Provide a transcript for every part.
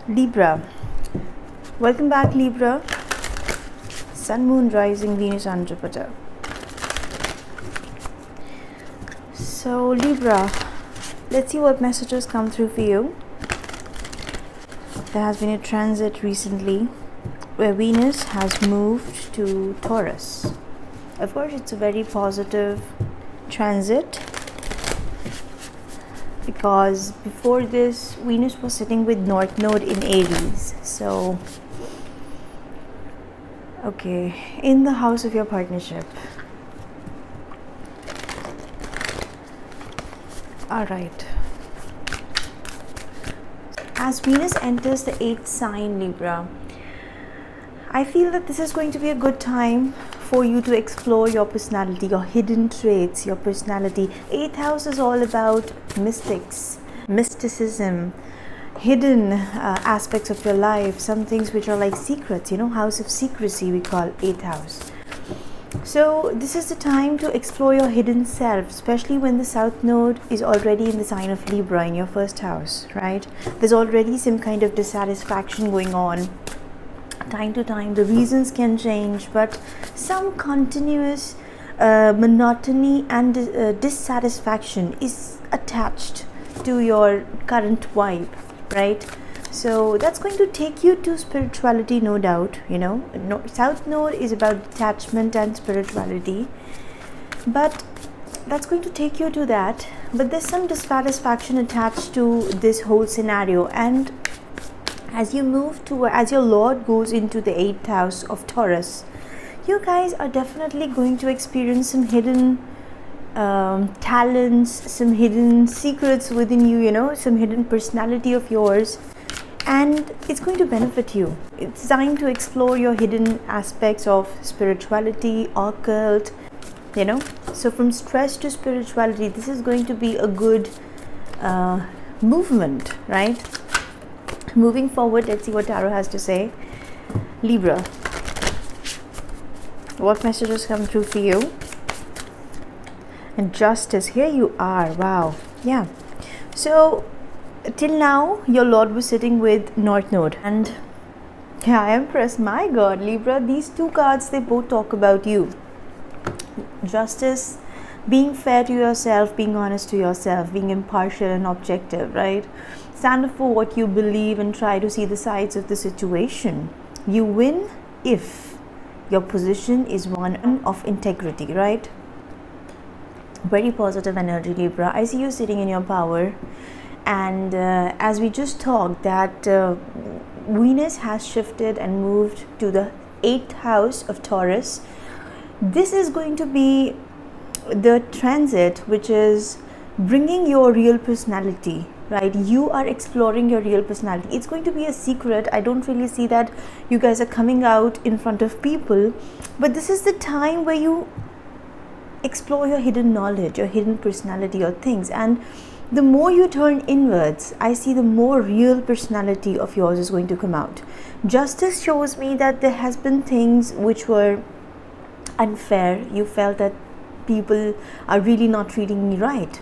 Libra, welcome back Libra. Sun, Moon, Rising, Venus and Jupiter. So Libra, let's see what messages come through for you. There has been a transit recently where Venus has moved to Taurus. Of course, it's a very positive transit because before this Venus was sitting with North Node in Aries. So okay, in the house of your partnership. All right. As Venus enters the 8th sign, Libra, I feel that this is going to be a good time for you to explore your personality, your hidden traits, your personality. 8th house is all about mystics, mysticism, hidden aspects of your life, some things which are like secrets, you know, house of secrecy we call 8th house. So this is the time to explore your hidden self, especially when the South Node is already in the sign of Libra in your 1st house, right? There's already some kind of dissatisfaction going on. Time to time the reasons can change, but some continuous monotony and dissatisfaction is attached to your current vibe, right? So that's going to take you to spirituality, no doubt. You know, South Node is about detachment and spirituality, but that's going to take you to that. But there's some dissatisfaction attached to this whole scenario, and as you move to, as your Lord goes into the 8th house of Taurus, you guys are definitely going to experience some hidden talents, some hidden secrets within you, you know, some hidden personality of yours, and it's going to benefit you. It's time to explore your hidden aspects of spirituality, occult, you know. So from stress to spirituality, this is going to be a good movement, right? Moving forward, let's see what Tarot has to say. Libra, what messages come through for you? And Justice, here you are. Wow. Yeah. So till now your Lord was sitting with North Node, and yeah, Empress. My God, Libra, these two cards, they both talk about you. Justice, being fair to yourself, being honest to yourself, being impartial and objective, right? Stand up for what you believe and try to see the sides of the situation. You win if your position is one of integrity, right? Very positive energy, Libra. I see you sitting in your power, and as we just talked that Venus has shifted and moved to the 8th house of Taurus. This is going to be the transit which is bringing your real personality, right? You are exploring your real personality. It's going to be a secret. I don't really see that you guys are coming out in front of people, but this is the time where you explore your hidden knowledge, your hidden personality, your things, and the more you turn inwards, I see the more real personality of yours is going to come out. Justice shows me that there has been things which were unfair. You felt that people are really not treating me right,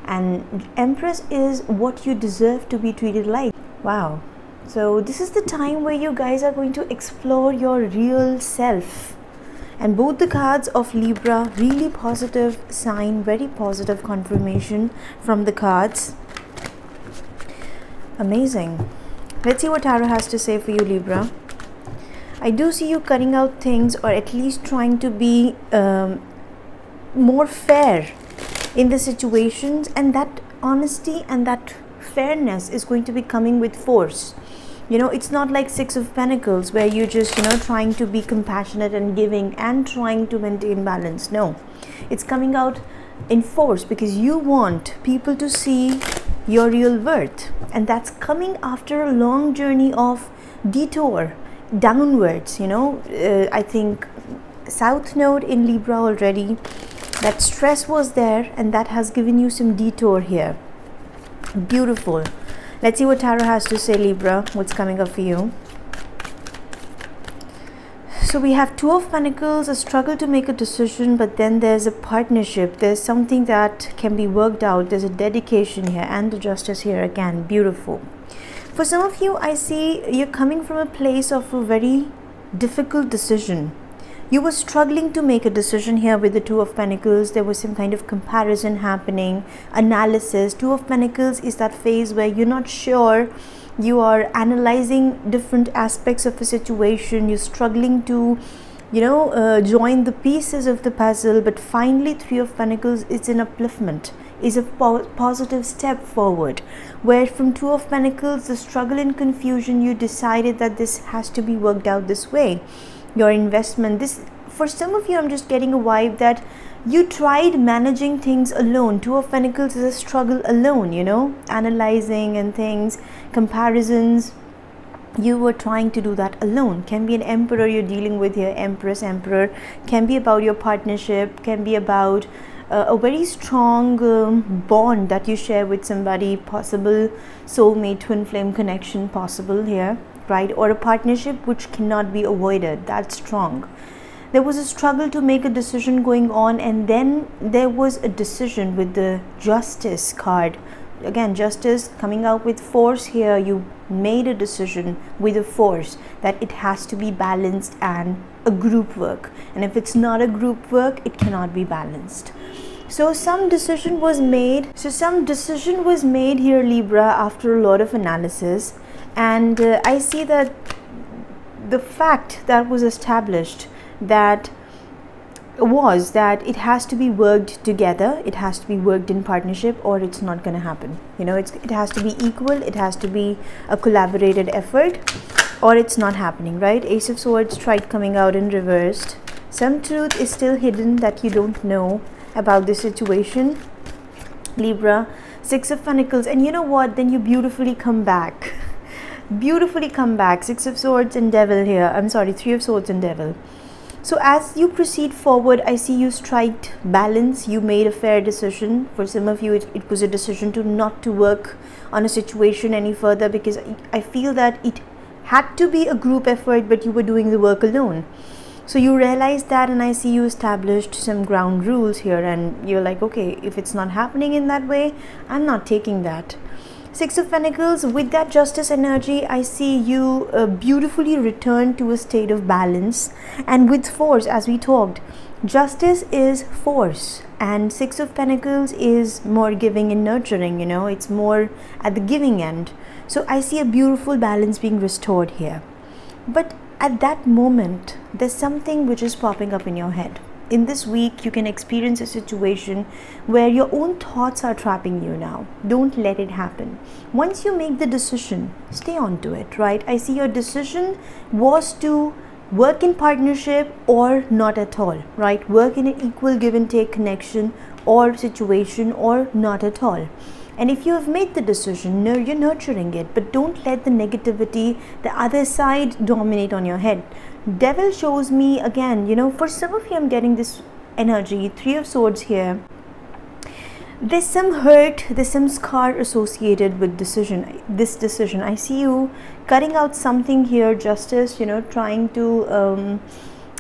and Empress is what you deserve to be treated like. Wow. So this is the time where you guys are going to explore your real self, and both the cards of Libra, really positive sign, very positive confirmation from the cards. Amazing. Let's see what Tarot has to say for you, Libra. I do see you cutting out things, or at least trying to be more fair in the situations, and that honesty and that fairness is going to be coming with force. You know, it's not like 6 of Pentacles where you're just, you know, trying to be compassionate and giving and trying to maintain balance. No, it's coming out in force because you want people to see your real worth, and that's coming after a long journey of detour downwards. You know, I think South Node in Libra already, that stress was there, and that has given you some detour here. Beautiful. Let's see what Tarot has to say, Libra. What's coming up for you? So we have 2 of Pentacles, a struggle to make a decision, but then there's a partnership. There's something that can be worked out. There's a dedication here, and the Justice here again. Beautiful. For some of you, I see you're coming from a place of a very difficult decision. You were struggling to make a decision here with the Two of Pentacles. There was some kind of comparison happening, analysis. Two of Pentacles is that phase where you're not sure. You are analyzing different aspects of a situation. You're struggling to, join the pieces of the puzzle. But finally, Three of Pentacles is an upliftment, is a positive step forward. Where from Two of Pentacles, the struggle and confusion, you decided that this has to be worked out this way. Your investment, this, for some of you, I'm just getting a vibe that you tried managing things alone. Two of Pentacles is a struggle alone, analyzing and things, comparisons. You were trying to do that alone. Can be an emperor you're dealing with here, empress, emperor. Can be about your partnership, can be about a very strong bond that you share with somebody, possible soulmate, twin flame connection possible here, right? Or a partnership which cannot be avoided, that's strong. There was a struggle to make a decision going on, and then there was a decision with the Justice card. Again, Justice coming out with force here. You made a decision with a force that it has to be balanced and a group work. And if it's not a group work, it cannot be balanced. So some decision was made. Here, Libra, after a lot of analysis. And I see that the fact that was established that it has to be worked together, it has to be worked in partnership, or it's not going to happen. It has to be equal, it has to be a collaborated effort, or it's not happening, right? Ace of Swords tried coming out in reversed. Some truth is still hidden that you don't know about this situation, Libra. Six of Pentacles, and you know what, then you beautifully come back. Six of Swords and Devil here. I'm sorry, Three of Swords and Devil. So as you proceed forward, I see you strike balance. You made a fair decision. For some of you, it was a decision to not to work on a situation any further, because I feel that it had to be a group effort, but you were doing the work alone. So you realized that, and I see you established some ground rules here, and you're like, okay, if it's not happening in that way, I'm not taking that. Six of Pentacles, with that Justice energy, I see you beautifully return to a state of balance. And with force, as we talked, Justice is force, and Six of Pentacles is more giving and nurturing, it's more at the giving end. So I see a beautiful balance being restored here. But at that moment, there's something which is popping up in your head. In this week, you can experience a situation where your own thoughts are trapping you now. Don't let it happen. Once you make the decision, stay on to it, right? I see your decision was to work in partnership or not at all, right? Work in an equal give and take connection or situation, or not at all. And if you have made the decision, you're nurturing it, but don't let the negativity, the other side, dominate on your head. Devil shows me again, for some of you, I'm getting this energy, Three of Swords here. There's some hurt, there's some scar associated with this decision. I see you cutting out something here, Justice, trying to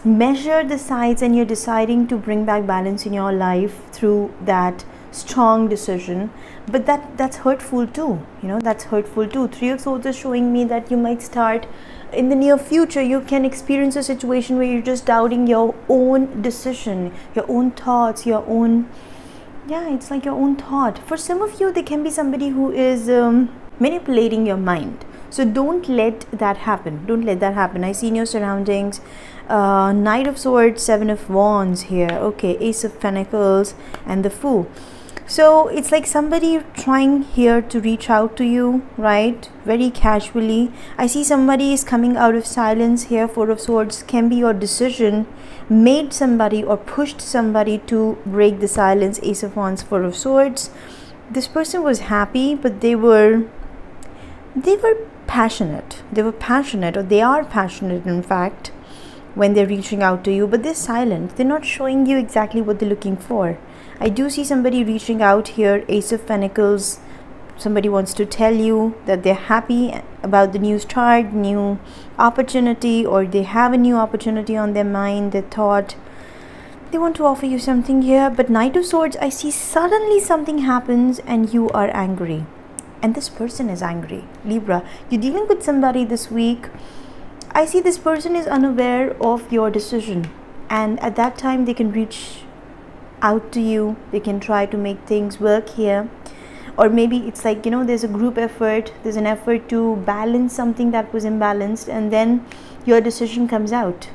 measure the sides, and you're deciding to bring back balance in your life through that strong decision. But that's hurtful too, that's hurtful too. Three of Swords is showing me that you might start in the near future, you can experience a situation where you're just doubting your own decision, your own thoughts, your own, it's like your own thought. For some of you, there can be somebody who is manipulating your mind. So don't let that happen. Don't let that happen. I see in your surroundings, Knight of Swords, Seven of Wands here. Okay, Ace of Pentacles and the Fool. So it's like somebody trying here to reach out to you, right? Very casually. I see somebody is coming out of silence here. Four of Swords can be your decision made somebody or pushed somebody to break the silence. Ace of Wands, Four of Swords. This person was happy, but they were passionate. They were passionate, or they are passionate, in fact, when they're reaching out to you, but they're silent. They're not showing you exactly what they're looking for. I do see somebody reaching out here, Ace of Pentacles. Somebody wants to tell you that they're happy about the new start, new opportunity, or they have a new opportunity on their mind, their thought. They want to offer you something here. But Knight of Swords, I see suddenly something happens and you are angry. and this person is angry. Libra, you're dealing with somebody this week. I see this person is unaware of your decision, and at that time they can reach out to you. They can try to make things work here, or maybe it's like, you know, there's a group effort, there's an effort to balance something that was imbalanced, and then your decision comes out.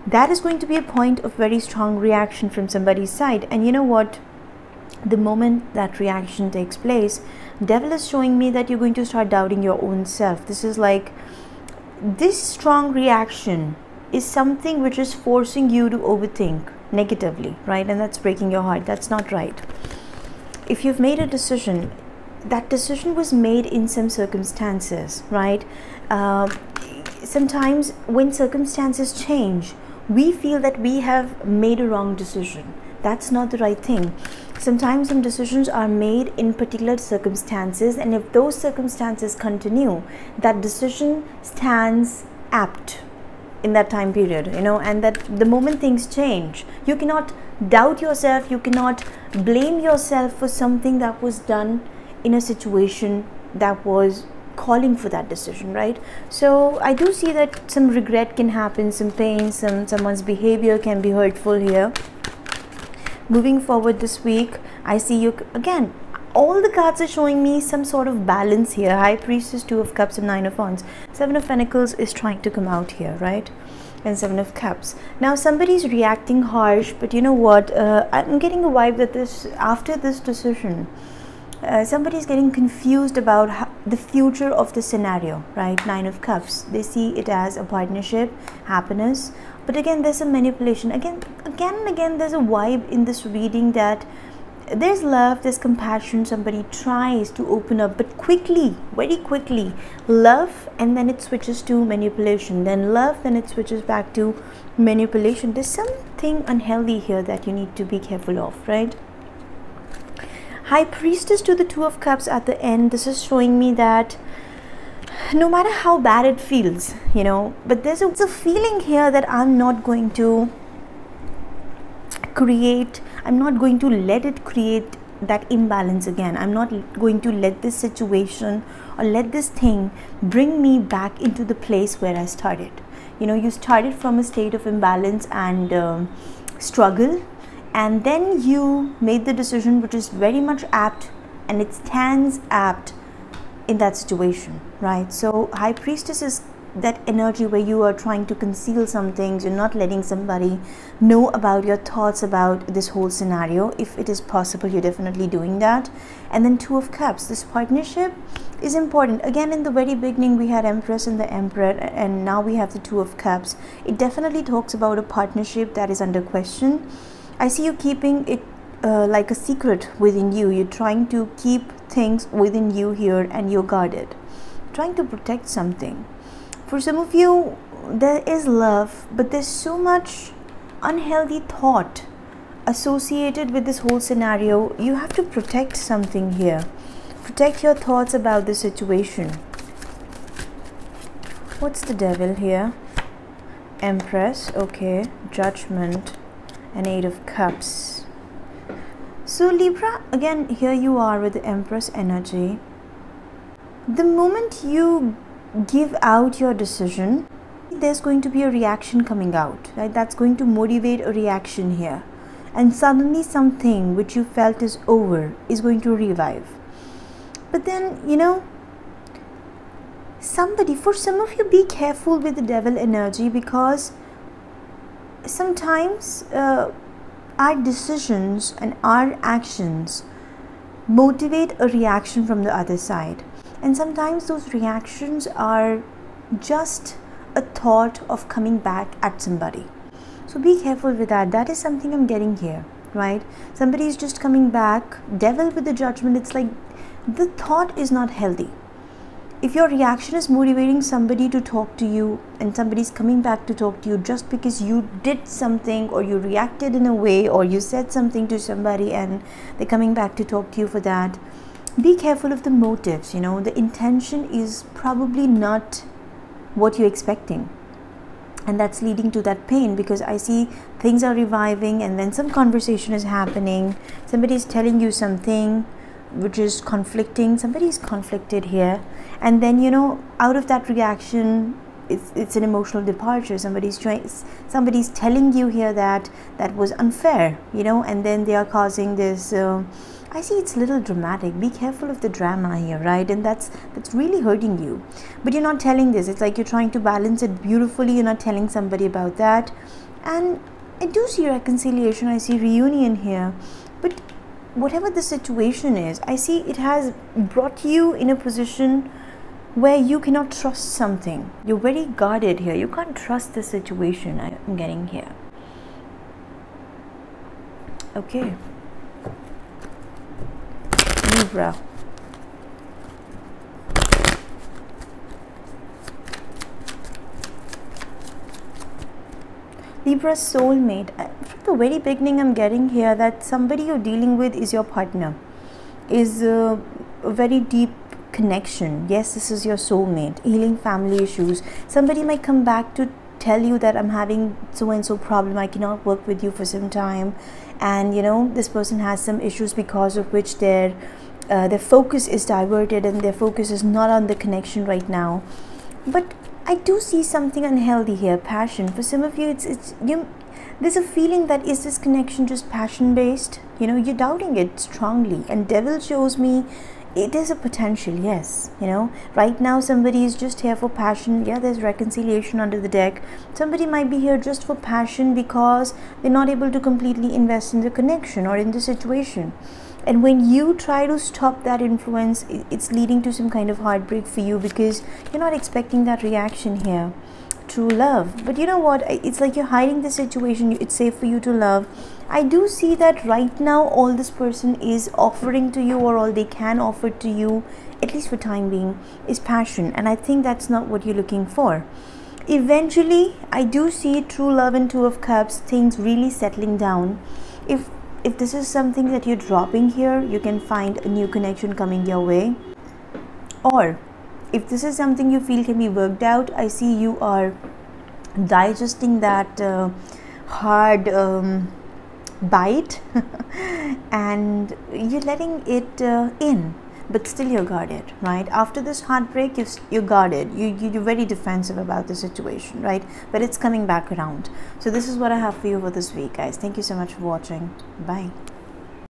That is going to be a point of very strong reaction from somebody's side. And you know what, the moment that reaction takes place, devil is showing me that you're going to start doubting your own self. This is like, this strong reaction is something which is forcing you to overthink negatively, right? And that's breaking your heart. That's not right. If you've made a decision, that decision was made in some circumstances, right? Sometimes when circumstances change, we feel that we have made a wrong decision. That's not the right thing. Sometimes some decisions are made in particular circumstances, and if those circumstances continue, that decision stands apt in that time period, you know. And that the moment things change, you cannot doubt yourself, you cannot blame yourself for something that was done in a situation that was calling for that decision, right? So I do see that some regret can happen, some pain, someone's behavior can be hurtful here. Moving forward this week, I see you again, all the cards are showing me some sort of balance here. High Priestess, Two of Cups, and Nine of Wands. Seven of Pentacles is trying to come out here, right? And Seven of Cups. Now somebody's reacting harsh, but you know what, I'm getting a vibe that after this decision, somebody's getting confused about the future of the scenario, right? Nine of Cups, they see it as a partnership, happiness, but again there's some manipulation. Again and again there's a vibe in this reading that there's love, there's compassion, somebody tries to open up, but quickly, very quickly, love, and then it switches to manipulation, then love, then it switches back to manipulation. There's something unhealthy here that you need to be careful of, right? High Priestess to the Two of Cups at the end, this is showing me that no matter how bad it feels, you know, but there's a feeling here that I'm not going to let it create that imbalance again. I'm not going to let this situation or let this thing bring me back into the place where I started. You know, you started from a state of imbalance and struggle, and then you made the decision which is very much apt, and it stands apt in that situation, right? So High Priestess is that energy where you are trying to conceal some things, you're not letting somebody know about your thoughts about this whole scenario. If it is possible, you're definitely doing that. And then Two of Cups, this partnership is important. Again, in the very beginning we had Empress and the Emperor, and now we have the Two of Cups. It definitely talks about a partnership that is under question. I see you keeping it like a secret within you. You're trying to keep things within you here, and you're guarded, trying to protect something. For some of you, there is love, but there's so much unhealthy thought associated with this whole scenario. You have to protect something here. Protect your thoughts about the situation. What's the Devil here? Empress, okay, Judgment, and Eight of Cups. So Libra, again, here you are with the Empress energy. The moment you give out your decision, there's going to be a reaction coming out, right? That's going to motivate a reaction here, and suddenly something which you felt is over is going to revive. But then, you know, for some of you, be careful with the Devil energy, because sometimes our decisions and our actions motivate a reaction from the other side. And sometimes those reactions are just a thought of coming back at somebody. So be careful with that. That is something I'm getting here, right? Somebody is just coming back. Devil with the Judgment, it's like the thought is not healthy. If your reaction is motivating somebody to talk to you, and somebody's coming back to talk to you just because you did something, or you reacted in a way, or you said something to somebody and they're coming back to talk to you for that, be careful of the motives. You know, the intention is probably not what you're expecting, and that's leading to that pain, because I see things are reviving and then some conversation is happening, somebody is telling you something, which is conflicting. Somebody's conflicted here, and then, you know, out of that reaction, it's an emotional departure. Somebody's telling you here that that was unfair, you know, and then they are causing this I see it's a little dramatic. Be careful of the drama here, right? And that's really hurting you. But you're not telling this. It's like you're trying to balance it beautifully. You're not telling somebody about that. And I do see reconciliation. I see reunion here. But whatever the situation is, I see it has brought you in a position where you cannot trust something. You're very guarded here. You can't trust the situation, I'm getting here. Okay. Libra. Libra soulmate. From the very beginning, I'm getting here that somebody you're dealing with is your partner, is a very deep connection. Yes, this is your soulmate. Healing family issues. Somebody might come back to tell you that I'm having so and so problem, I cannot work with you for some time, and you know, this person has some issues because of which their focus is diverted and their focus is not on the connection right now. But I do see something unhealthy here. Passion. For some of you, it's you. There's a feeling that, is this connection just passion based? You know, you're doubting it strongly, and devil shows me it is a potential. Yes, you know, right now somebody is just here for passion. Yeah, there's reconciliation under the deck. Somebody might be here just for passion because they're not able to completely invest in the connection or in the situation. And when you try to stop that influence, it's leading to some kind of heartbreak for you, because you're not expecting that reaction here. True love. But you know what? It's like you're hiding the situation. It's safe for you to love. I do see that right now all this person is offering to you, or all they can offer to you, at least for time being, is passion. And I think that's not what you're looking for. Eventually, I do see true love and Two of Cups, things really settling down. If this is something that you're dropping here, you can find a new connection coming your way. Or if this is something you feel can be worked out, I see you are digesting that hard bite and you're letting it in, but still you're guarded, right? After this heartbreak, you're guarded. You're very defensive about the situation, right? But it's coming back around. So this is what I have for you for this week, guys. Thank you so much for watching. Bye.